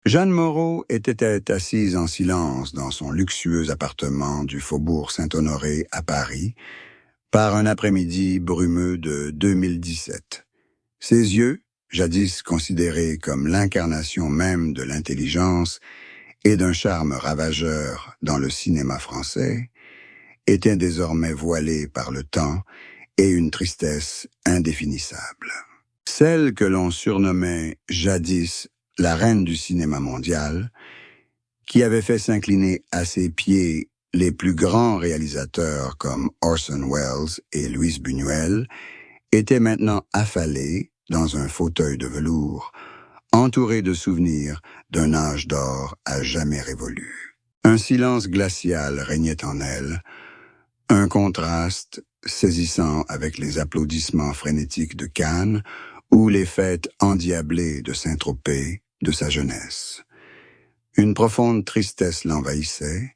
Jeanne Moreau était assise en silence dans son luxueux appartement du faubourg Saint-Honoré à Paris, par un après-midi brumeux de 2017. Ses yeux, jadis considérés comme l'incarnation même de l'intelligence et d'un charme ravageur dans le cinéma français, étaient désormais voilés par le temps et une tristesse indéfinissable. Celle que l'on surnommait jadis la reine du cinéma mondial, qui avait fait s'incliner à ses pieds les plus grands réalisateurs comme Orson Welles et Luis Buñuel, était maintenant affalée dans un fauteuil de velours, entourée de souvenirs d'un âge d'or à jamais révolu. Un silence glacial régnait en elle, un contraste saisissant avec les applaudissements frénétiques de Cannes ou les fêtes endiablées de Saint-Tropez de sa jeunesse. Une profonde tristesse l'envahissait,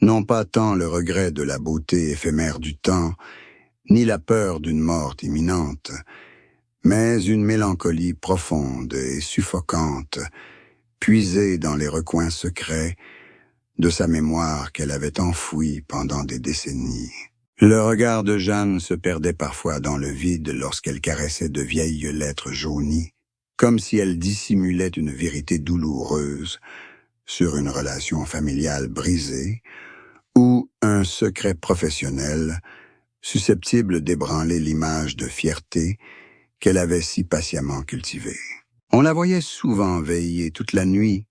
non pas tant le regret de la beauté éphémère du temps, ni la peur d'une mort imminente, mais une mélancolie profonde et suffocante, puisée dans les recoins secrets de sa mémoire qu'elle avait enfouie pendant des décennies. Le regard de Jeanne se perdait parfois dans le vide lorsqu'elle caressait de vieilles lettres jaunies, comme si elle dissimulait une vérité douloureuse sur une relation familiale brisée ou un secret professionnel susceptible d'ébranler l'image de fierté qu'elle avait si patiemment cultivée. On la voyait souvent veiller toute la nuit,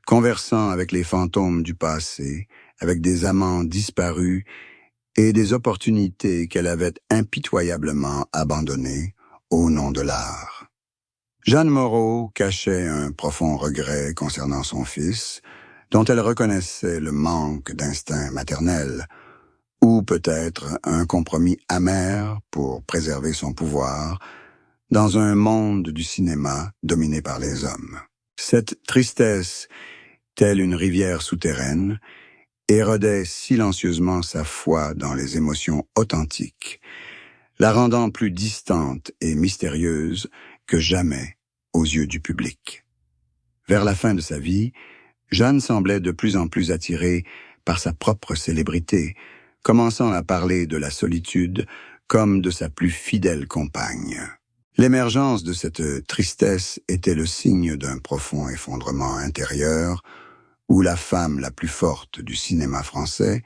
conversant avec les fantômes du passé, avec des amants disparus et des opportunités qu'elle avait impitoyablement abandonnées au nom de l'art. Jeanne Moreau cachait un profond regret concernant son fils, dont elle reconnaissait le manque d'instinct maternel, ou peut-être un compromis amer pour préserver son pouvoir dans un monde du cinéma dominé par les hommes. Cette tristesse, telle une rivière souterraine, érodait silencieusement sa foi dans les émotions authentiques, la rendant plus distante et mystérieuse que jamais aux yeux du public. Vers la fin de sa vie, Jeanne semblait de plus en plus attirée par sa propre célébrité, commençant à parler de la solitude comme de sa plus fidèle compagne. L'émergence de cette tristesse était le signe d'un profond effondrement intérieur, où la femme la plus forte du cinéma français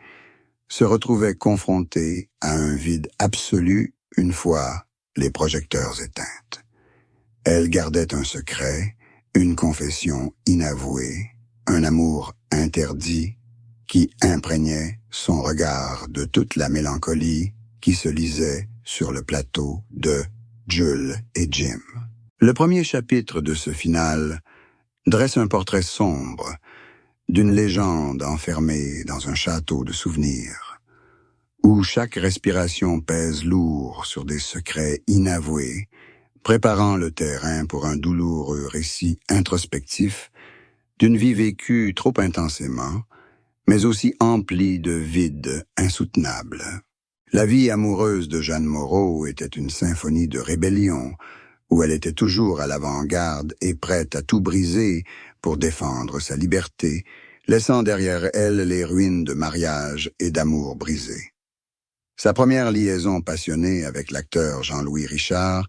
se retrouvait confrontée à un vide absolu une fois les projecteurs éteints. Elle gardait un secret, une confession inavouée, un amour interdit qui imprégnait son regard de toute la mélancolie qui se lisait sur le plateau de Jules et Jim. Le premier chapitre de ce final dresse un portrait sombre d'une légende enfermée dans un château de souvenirs, où chaque respiration pèse lourd sur des secrets inavoués, préparant le terrain pour un douloureux récit introspectif d'une vie vécue trop intensément, mais aussi emplie de vides insoutenables. La vie amoureuse de Jeanne Moreau était une symphonie de rébellion, où elle était toujours à l'avant-garde et prête à tout briser pour défendre sa liberté, laissant derrière elle les ruines de mariage et d'amour brisés. Sa première liaison passionnée avec l'acteur Jean-Louis Richard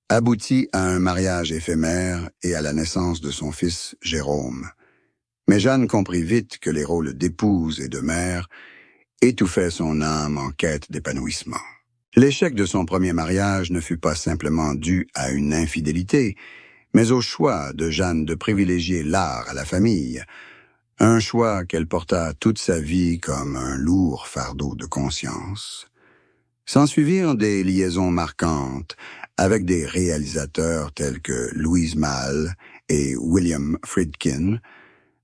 aboutit à un mariage éphémère et à la naissance de son fils Jérôme. Mais Jeanne comprit vite que les rôles d'épouse et de mère étouffaient son âme en quête d'épanouissement. L'échec de son premier mariage ne fut pas simplement dû à une infidélité, mais au choix de Jeanne de privilégier l'art à la famille, un choix qu'elle porta toute sa vie comme un lourd fardeau de conscience. S'ensuivirent des liaisons marquantes avec des réalisateurs tels que Louise Malle et William Friedkin,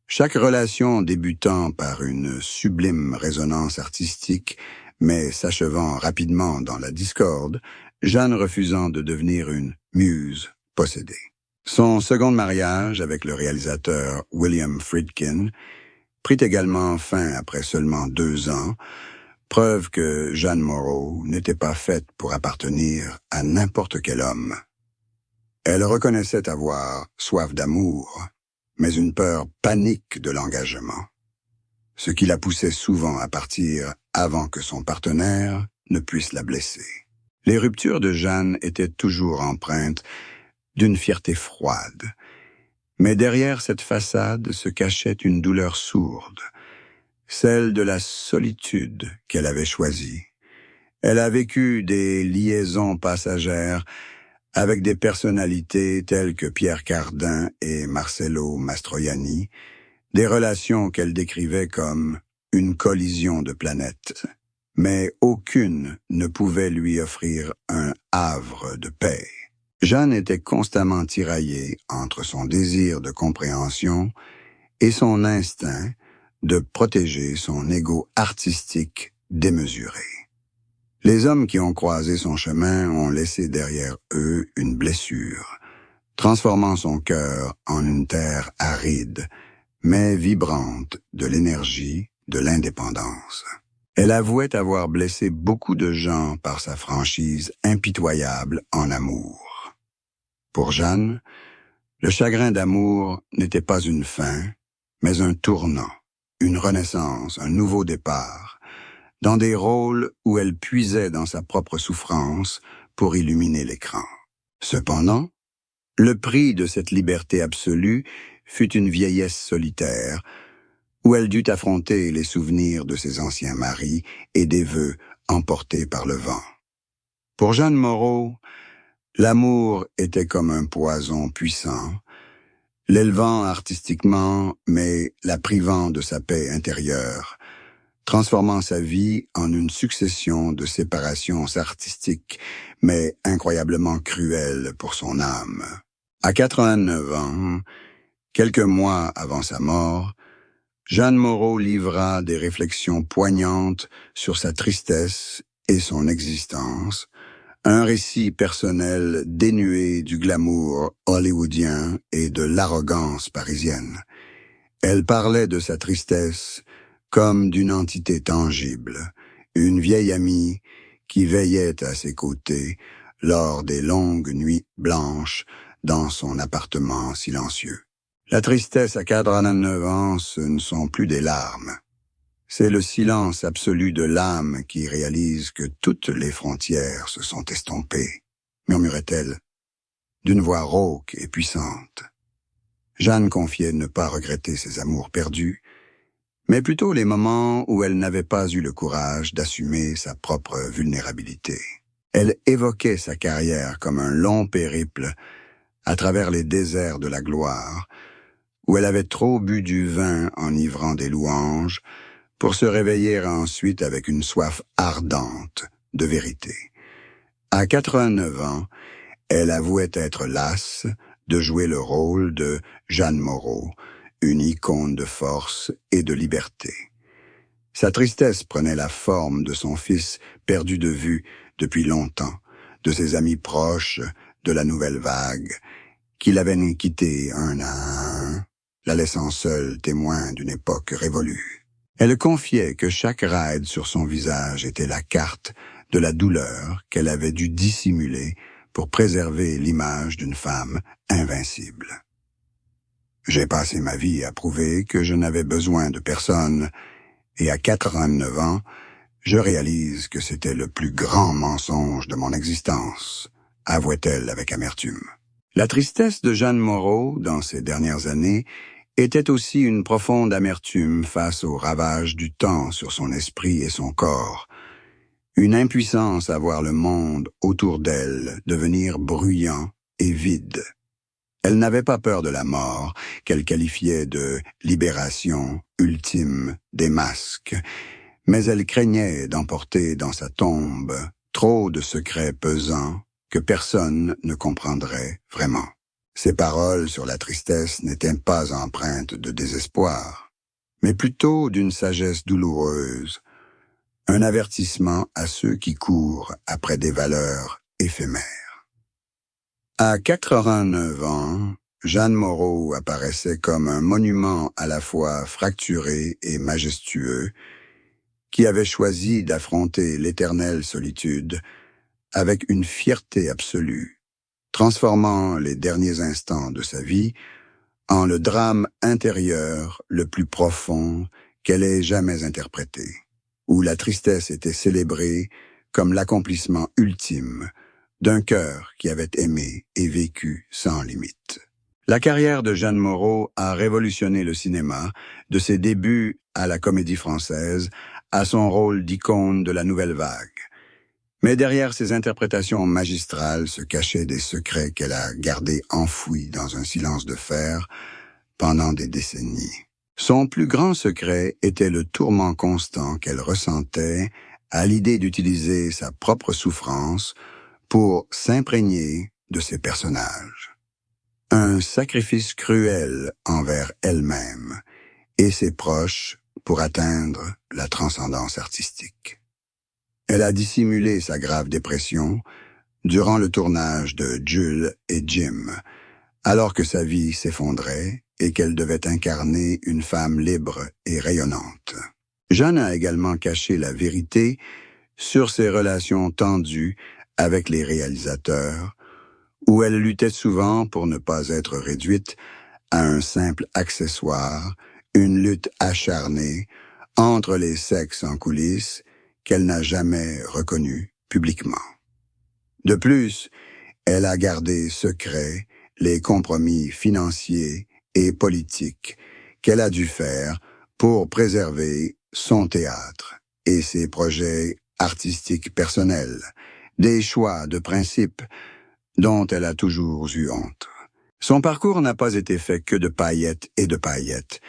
chaque relation débutant par une sublime résonance artistique, mais s'achevant rapidement dans la discorde, Jeanne refusant de devenir une muse possédée. Son second mariage avec le réalisateur William Friedkin prit également fin après seulement 2 ans, preuve que Jeanne Moreau n'était pas faite pour appartenir à n'importe quel homme. Elle reconnaissait avoir soif d'amour, mais une peur panique de l'engagement, ce qui la poussait souvent à partir avant que son partenaire ne puisse la blesser. Les ruptures de Jeanne étaient toujours empreintes d'une fierté froide, mais derrière cette façade se cachait une douleur sourde, celle de la solitude qu'elle avait choisie. Elle a vécu des liaisons passagères avec des personnalités telles que Pierre Cardin et Marcello Mastroianni, des relations qu'elle décrivait comme une collision de planètes. Mais aucune ne pouvait lui offrir un havre de paix. Jeanne était constamment tiraillée entre son désir de compréhension et son instinct de protéger son ego artistique démesuré. Les hommes qui ont croisé son chemin ont laissé derrière eux une blessure, transformant son cœur en une terre aride, mais vibrante de l'énergie de l'indépendance. Elle avouait avoir blessé beaucoup de gens par sa franchise impitoyable en amour. Pour Jeanne, le chagrin d'amour n'était pas une fin, mais un tournant, une renaissance, un nouveau départ, dans des rôles où elle puisait dans sa propre souffrance pour illuminer l'écran. Cependant, le prix de cette liberté absolue fut une vieillesse solitaire, où elle dut affronter les souvenirs de ses anciens maris et des vœux emportés par le vent. Pour Jeanne Moreau, l'amour était comme un poison puissant, l'élevant artistiquement, mais la privant de sa paix intérieure, transformant sa vie en une succession de séparations artistiques, mais incroyablement cruelles pour son âme. À 89 ans, quelques mois avant sa mort, Jeanne Moreau livra des réflexions poignantes sur sa tristesse et son existence, un récit personnel dénué du glamour hollywoodien et de l'arrogance parisienne. Elle parlait de sa tristesse comme d'une entité tangible, une vieille amie qui veillait à ses côtés lors des longues nuits blanches dans son appartement silencieux. La tristesse à 89 ans, ce ne sont plus des larmes. C'est le silence absolu de l'âme qui réalise que toutes les frontières se sont estompées, murmurait-elle, d'une voix rauque et puissante. Jeanne confiait ne pas regretter ses amours perdus, mais plutôt les moments où elle n'avait pas eu le courage d'assumer sa propre vulnérabilité. Elle évoquait sa carrière comme un long périple à travers les déserts de la gloire, où elle avait trop bu du vin enivrant des louanges pour se réveiller ensuite avec une soif ardente de vérité. À 89 ans, elle avouait être lasse de jouer le rôle de Jeanne Moreau, une icône de force et de liberté. Sa tristesse prenait la forme de son fils perdu de vue depuis longtemps, de ses amis proches, de la nouvelle vague, qui l'avaient quitté un à un, la laissant seule témoin d'une époque révolue. Elle confiait que chaque ride sur son visage était la carte de la douleur qu'elle avait dû dissimuler pour préserver l'image d'une femme invincible. J'ai passé ma vie à prouver que je n'avais besoin de personne, et à 89 ans, je réalise que c'était le plus grand mensonge de mon existence, avouait-elle avec amertume. La tristesse de Jeanne Moreau, dans ces dernières années, était aussi une profonde amertume face aux ravages du temps sur son esprit et son corps, une impuissance à voir le monde autour d'elle devenir bruyant et vide. Elle n'avait pas peur de la mort, qu'elle qualifiait de libération ultime des masques, mais elle craignait d'emporter dans sa tombe trop de secrets pesants que personne ne comprendrait vraiment. Ses paroles sur la tristesse n'étaient pas empreintes de désespoir, mais plutôt d'une sagesse douloureuse, un avertissement à ceux qui courent après des valeurs éphémères. À 89 ans, Jeanne Moreau apparaissait comme un monument à la fois fracturé et majestueux, qui avait choisi d'affronter l'éternelle solitude avec une fierté absolue, transformant les derniers instants de sa vie en le drame intérieur le plus profond qu'elle ait jamais interprété, où la tristesse était célébrée comme l'accomplissement ultime d'un cœur qui avait aimé et vécu sans limite. La carrière de Jeanne Moreau a révolutionné le cinéma, de ses débuts à la Comédie Française à son rôle d'icône de la nouvelle vague. Mais derrière ces interprétations magistrales se cachaient des secrets qu'elle a gardés enfouis dans un silence de fer pendant des décennies. Son plus grand secret était le tourment constant qu'elle ressentait à l'idée d'utiliser sa propre souffrance pour s'imprégner de ses personnages. Un sacrifice cruel envers elle-même et ses proches pour atteindre la transcendance artistique. Elle a dissimulé sa grave dépression durant le tournage de Jules et Jim, alors que sa vie s'effondrait et qu'elle devait incarner une femme libre et rayonnante. Jeanne a également caché la vérité sur ses relations tendues avec les réalisateurs, où elle luttait souvent pour ne pas être réduite à un simple accessoire, une lutte acharnée entre les sexes en coulisses qu'elle n'a jamais reconnue publiquement. De plus, elle a gardé secret les compromis financiers et politiques qu'elle a dû faire pour préserver son théâtre et ses projets artistiques personnels, des choix de principe dont elle a toujours eu honte. Son parcours n'a pas été fait que de paillettes et de paillettes,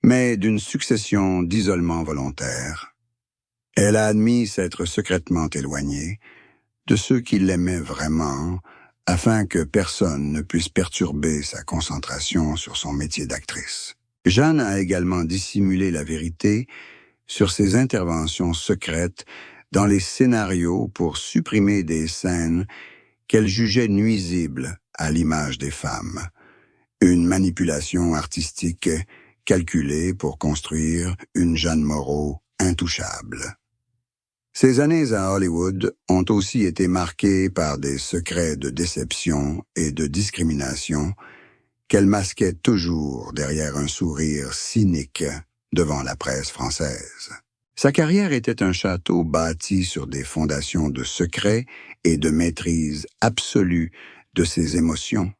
mais d'une succession d'isolements volontaires. Elle a admis s'être secrètement éloignée de ceux qui l'aimaient vraiment, afin que personne ne puisse perturber sa concentration sur son métier d'actrice. Jeanne a également dissimulé la vérité sur ses interventions secrètes dans les scénarios pour supprimer des scènes qu'elle jugeait nuisibles à l'image des femmes. Une manipulation artistique calculée pour construire une Jeanne Moreau intouchable. Ces années à Hollywood ont aussi été marquées par des secrets de déception et de discrimination qu'elle masquait toujours derrière un sourire cynique devant la presse française. Sa carrière était un château bâti sur des fondations de secrets et de maîtrise absolue de ses émotions,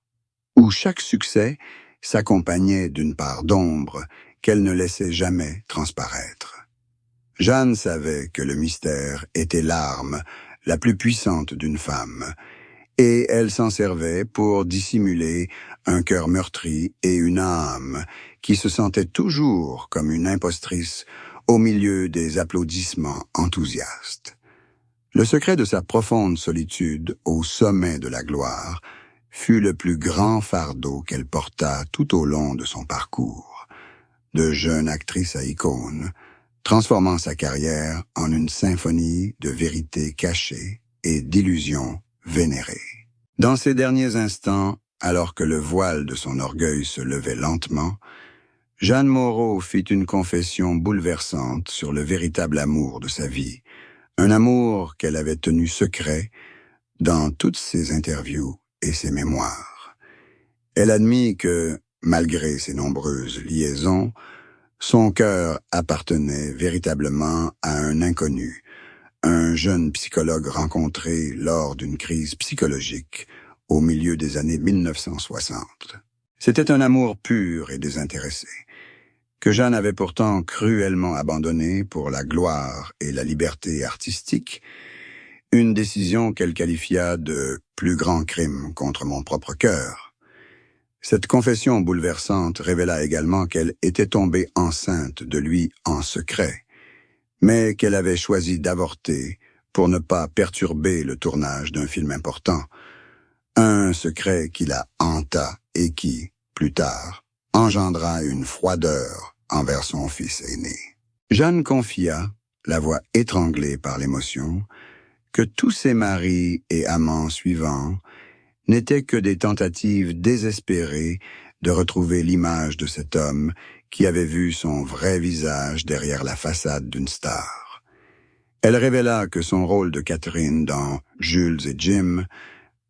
où chaque succès s'accompagnait d'une part d'ombre qu'elle ne laissait jamais transparaître. Jeanne savait que le mystère était l'arme la plus puissante d'une femme, et elle s'en servait pour dissimuler un cœur meurtri et une âme qui se sentait toujours comme une impostrice au milieu des applaudissements enthousiastes. Le secret de sa profonde solitude au sommet de la gloire fut le plus grand fardeau qu'elle porta tout au long de son parcours, de jeune actrice à icône, transformant sa carrière en une symphonie de vérités cachées et d'illusions vénérées. Dans ces derniers instants, alors que le voile de son orgueil se levait lentement, Jeanne Moreau fit une confession bouleversante sur le véritable amour de sa vie, un amour qu'elle avait tenu secret dans toutes ses interviews et ses mémoires. Elle admit que, malgré ses nombreuses liaisons, son cœur appartenait véritablement à un inconnu, un jeune psychologue rencontré lors d'une crise psychologique au milieu des années 1960. C'était un amour pur et désintéressé, que Jeanne avait pourtant cruellement abandonné pour la gloire et la liberté artistique, une décision qu'elle qualifia de « plus grand crime contre mon propre cœur ». Cette confession bouleversante révéla également qu'elle était tombée enceinte de lui en secret, mais qu'elle avait choisi d'avorter pour ne pas perturber le tournage d'un film important, un secret qui la hanta et qui, plus tard, engendra une froideur envers son fils aîné. Jeanne confia, la voix étranglée par l'émotion, que tous ses maris et amants suivants n'étaient que des tentatives désespérées de retrouver l'image de cet homme qui avait vu son vrai visage derrière la façade d'une star. Elle révéla que son rôle de Catherine dans Jules et Jim,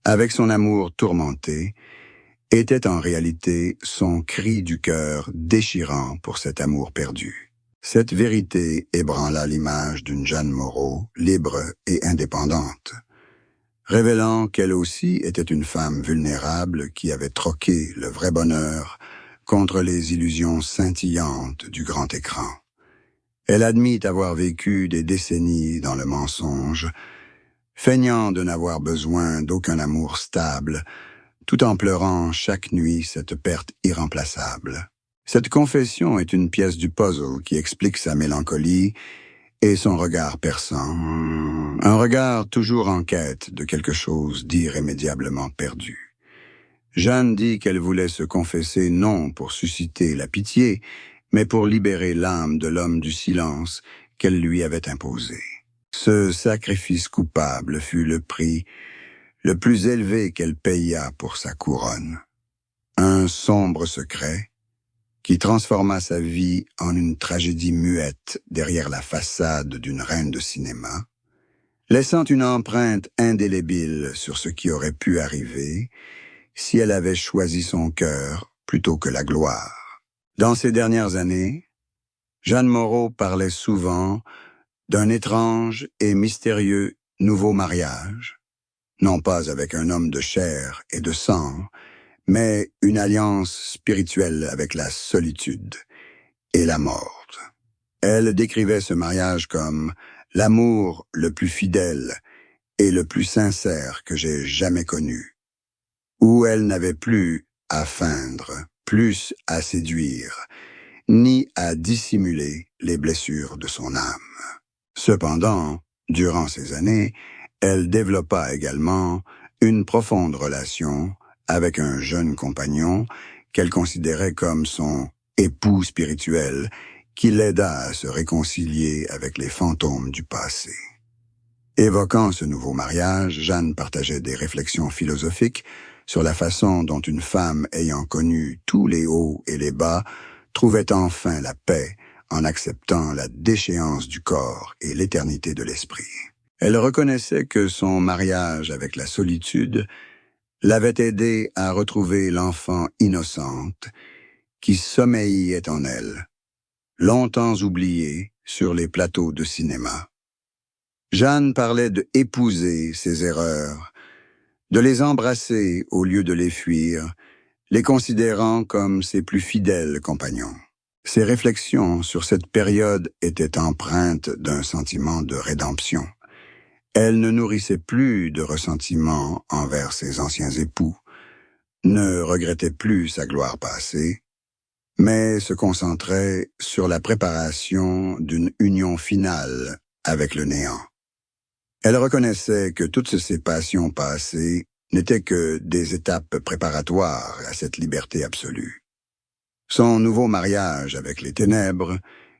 avec son amour tourmenté, était en réalité son cri du cœur déchirant pour cet amour perdu. Cette vérité ébranla l'image d'une Jeanne Moreau, libre et indépendante, révélant qu'elle aussi était une femme vulnérable qui avait troqué le vrai bonheur contre les illusions scintillantes du grand écran. Elle admit avoir vécu des décennies dans le mensonge, feignant de n'avoir besoin d'aucun amour stable, tout en pleurant chaque nuit cette perte irremplaçable. Cette confession est une pièce du puzzle qui explique sa mélancolie et son regard perçant, un regard toujours en quête de quelque chose d'irrémédiablement perdu. Jeanne dit qu'elle voulait se confesser non pour susciter la pitié, mais pour libérer l'âme de l'homme du silence qu'elle lui avait imposé. Ce sacrifice coupable fut le prix le plus élevé qu'elle paya pour sa couronne. Un sombre secret qui transforma sa vie en une tragédie muette derrière la façade d'une reine de cinéma, laissant une empreinte indélébile sur ce qui aurait pu arriver si elle avait choisi son cœur plutôt que la gloire. Dans ces dernières années, Jeanne Moreau parlait souvent d'un étrange et mystérieux nouveau mariage, non pas avec un homme de chair et de sang, mais une alliance spirituelle avec la solitude et la mort. Elle décrivait ce mariage comme l'amour le plus fidèle et le plus sincère que j'ai jamais connu, où elle n'avait plus à feindre, plus à séduire, ni à dissimuler les blessures de son âme. Cependant, durant ces années, elle développa également une profonde relation avec un jeune compagnon qu'elle considérait comme son époux spirituel qui l'aida à se réconcilier avec les fantômes du passé. Évoquant ce nouveau mariage, Jeanne partageait des réflexions philosophiques sur la façon dont une femme ayant connu tous les hauts et les bas trouvait enfin la paix en acceptant la déchéance du corps et l'éternité de l'esprit. Elle reconnaissait que son mariage avec la solitude l'avait aidée à retrouver l'enfant innocente qui sommeillait en elle, longtemps oubliée sur les plateaux de cinéma. Jeanne parlait de épouser ses erreurs, de les embrasser au lieu de les fuir, les considérant comme ses plus fidèles compagnons. Ses réflexions sur cette période étaient empreintes d'un sentiment de rédemption. Elle ne nourrissait plus de ressentiment envers ses anciens époux, ne regrettait plus sa gloire passée, mais se concentrait sur la préparation d'une union finale avec le néant. Elle reconnaissait que toutes ces passions passées n'étaient que des étapes préparatoires à cette liberté absolue. Son nouveau mariage avec les ténèbres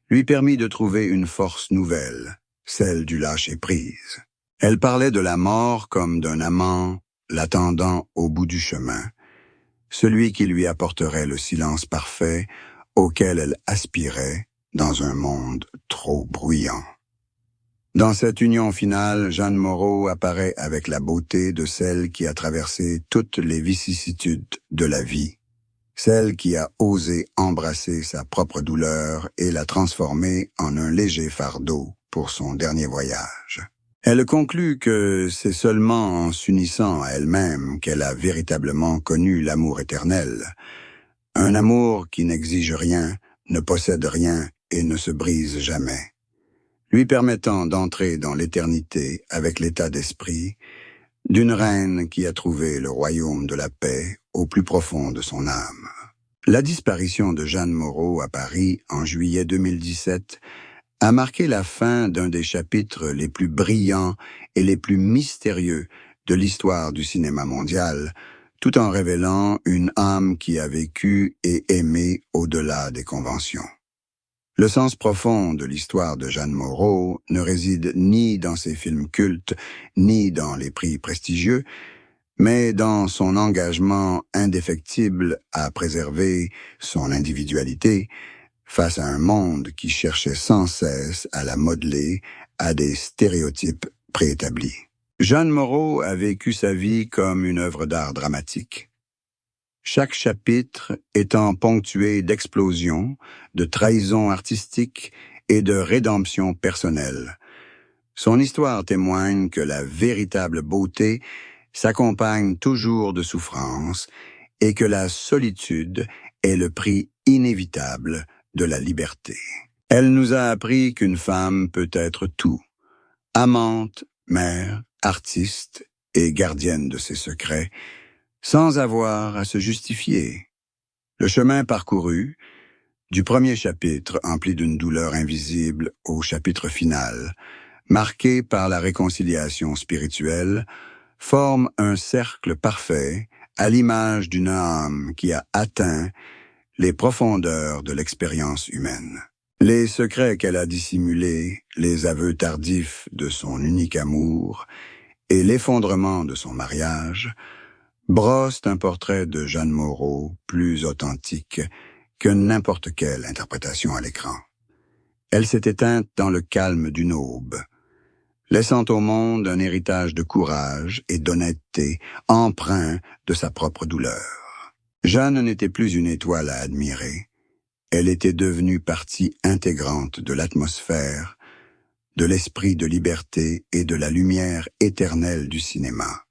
lui permit de trouver une force nouvelle, celle du lâcher-prise. Elle parlait de la mort comme d'un amant l'attendant au bout du chemin, celui qui lui apporterait le silence parfait auquel elle aspirait dans un monde trop bruyant. Dans cette union finale, Jeanne Moreau apparaît avec la beauté de celle qui a traversé toutes les vicissitudes de la vie, celle qui a osé embrasser sa propre douleur et la transformer en un léger fardeau pour son dernier voyage. Elle conclut que c'est seulement en s'unissant à elle-même qu'elle a véritablement connu l'amour éternel, un amour qui n'exige rien, ne possède rien et ne se brise jamais, lui permettant d'entrer dans l'éternité avec l'état d'esprit d'une reine qui a trouvé le royaume de la paix au plus profond de son âme. La disparition de Jeanne Moreau à Paris en juillet 2017 a marqué la fin d'un des chapitres les plus brillants et les plus mystérieux de l'histoire du cinéma mondial, tout en révélant une âme qui a vécu et aimé au-delà des conventions. Le sens profond de l'histoire de Jeanne Moreau ne réside ni dans ses films cultes, ni dans les prix prestigieux, mais dans son engagement indéfectible à préserver son individualité face à un monde qui cherchait sans cesse à la modeler à des stéréotypes préétablis. Jeanne Moreau a vécu sa vie comme une œuvre d'art dramatique. chaque chapitre étant ponctué d'explosions, de trahisons artistiques et de rédemptions personnelles. Son histoire témoigne que la véritable beauté s'accompagne toujours de souffrance et que la solitude est le prix inévitable de la liberté. Elle nous a appris qu'une femme peut être tout, amante, mère, artiste et gardienne de ses secrets, sans avoir à se justifier. Le chemin parcouru, du premier chapitre empli d'une douleur invisible au chapitre final, marqué par la réconciliation spirituelle, forme un cercle parfait à l'image d'une âme qui a atteint les profondeurs de l'expérience humaine. Les secrets qu'elle a dissimulés, les aveux tardifs de son unique amour et l'effondrement de son mariage brossent un portrait de Jeanne Moreau plus authentique que n'importe quelle interprétation à l'écran. Elle s'est éteinte dans le calme d'une aube, laissant au monde un héritage de courage et d'honnêteté empreint de sa propre douleur. Jeanne n'était plus une étoile à admirer. Elle était devenue partie intégrante de l'atmosphère, de l'esprit de liberté et de la lumière éternelle du cinéma.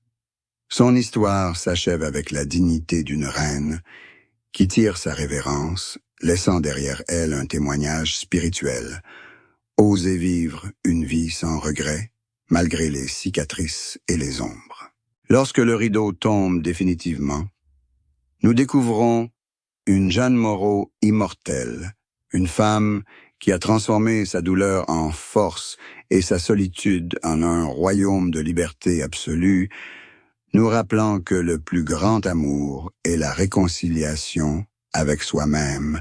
Son histoire s'achève avec la dignité d'une reine qui tire sa révérence, laissant derrière elle un témoignage spirituel. Oser vivre une vie sans regret, malgré les cicatrices et les ombres. Lorsque le rideau tombe définitivement, nous découvrons une Jeanne Moreau immortelle, une femme qui a transformé sa douleur en force et sa solitude en un royaume de liberté absolue, nous rappelant que le plus grand amour est la réconciliation avec soi-même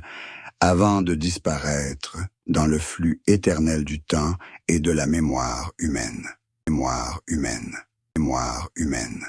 avant de disparaître dans le flux éternel du temps et de la mémoire humaine. Mémoire humaine. Mémoire humaine.